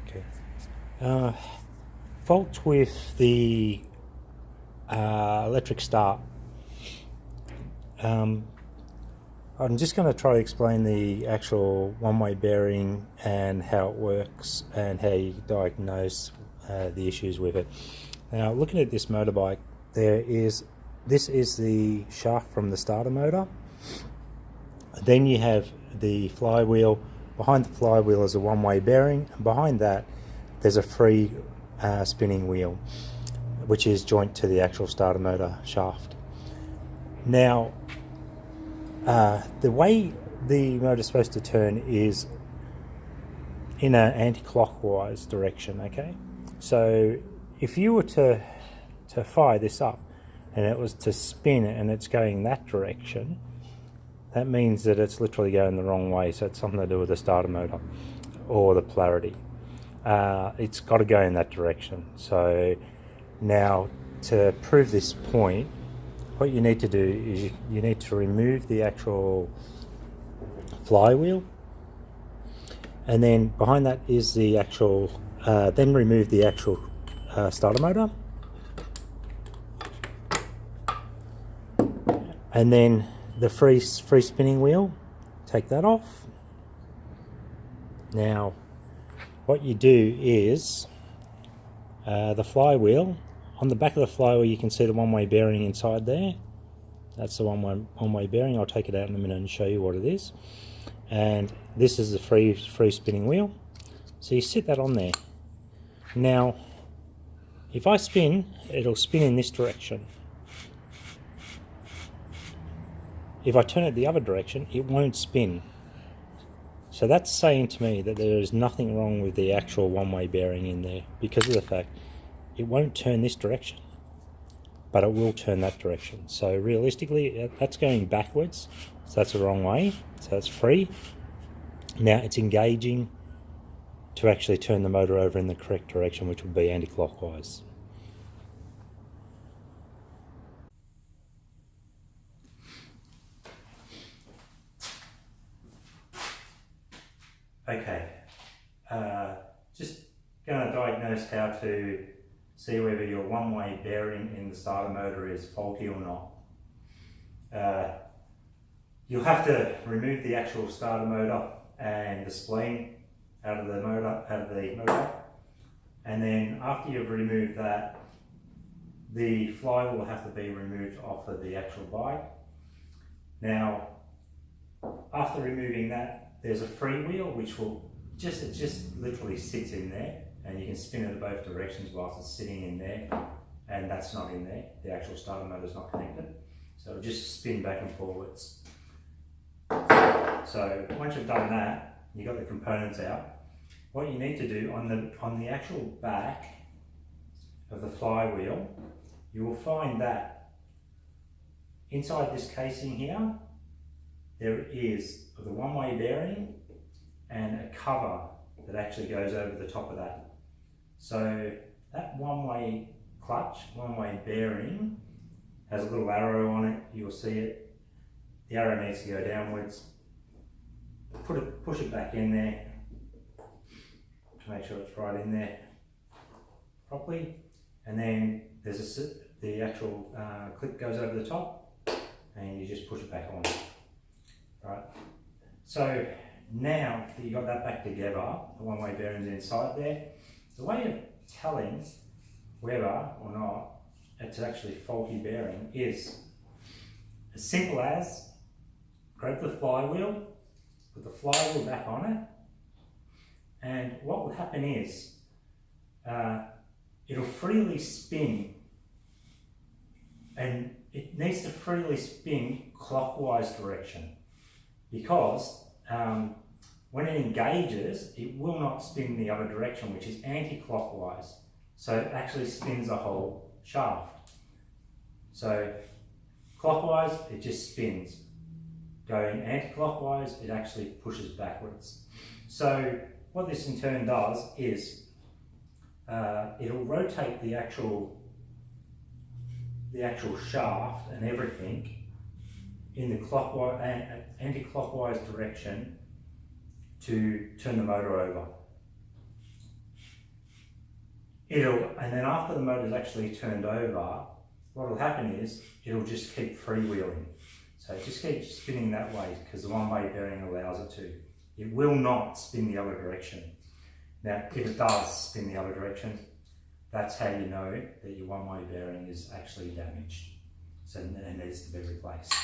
Okay. Fault with the electric start. I'm just going to try to explain the actual one-way bearing and how it works and how you diagnose the issues with it. Now, looking at this motorbike, this is the shaft from the starter motor. Then you have the flywheel. Behind the flywheel is a one-way bearing, and behind that there's a free spinning wheel, which is joint to the actual starter motor shaft. Now, the way the motor is supposed to turn is in an anti-clockwise direction, okay? So if you were to fire this up and it was to spin and it's going that direction, that means that it's literally going the wrong way. So it's something to do with the starter motor or the polarity. It's got to go in that direction. So now, to prove this point, what you need to do is you need to remove the actual flywheel, and then behind that is the actual, then remove the actual starter motor, and then the free spinning wheel, take that off. Now, what you do is the flywheel, on the back of the flywheel you can see the one-way bearing inside there. That's the one-way bearing. I'll take it out in a minute and show you what it is. And this is the free spinning wheel. So you sit that on there. Now, if I spin, it'll spin in this direction. If I turn it the other direction, it won't spin. So that's saying to me that there is nothing wrong with the actual one-way bearing in there, because of the fact it won't turn this direction, but it will turn that direction. So realistically, that's going backwards, so that's the wrong way, so that's free. Now it's engaging to actually turn the motor over in the correct direction, which would be anti-clockwise. Okay, just going to diagnose how to see whether your one-way bearing in the starter motor is faulty or not. You'll have to remove the actual starter motor and the spleen out of the motor, and then after you've removed that, the flywheel will have to be removed off of the actual bike. Now, after removing that, there's a free wheel which will just literally sits in there, and you can spin it in both directions whilst it's sitting in there, and that's not in there. The actual starter motor is not connected, so it'll just spin back and forwards. So once you've done that, you've got the components out. What you need to do on the actual back of the flywheel, you will find that inside this casing here, there is the one-way bearing and a cover that actually goes over the top of that. So that one-way clutch, one-way bearing, has a little arrow on it. You'll see it. The arrow needs to go downwards. Push it back in there to make sure it's right in there properly. And then there's the actual clip goes over the top, and you just push it back on. Right. So now that you got that back together, the one-way bearing's inside there, the way of telling whether or not it's actually faulty bearing is as simple as grab the flywheel, put the flywheel back on it, and what will happen is it'll freely spin, and it needs to freely spin clockwise direction, because when it engages, it will not spin the other direction, which is anti-clockwise. So it actually spins the whole shaft. So clockwise, it just spins. Going anti-clockwise, it actually pushes backwards. So what this in turn does is it'll rotate the actual shaft and everything in the clockwise, anti-clockwise direction to turn the motor over. and then after the motor's actually turned over, what will happen is it'll just keep freewheeling. So it just keeps spinning that way because the one-way bearing allows it to. It will not spin the other direction. Now, if it does spin the other direction, that's how you know that your one-way bearing is actually damaged. So it needs to be replaced.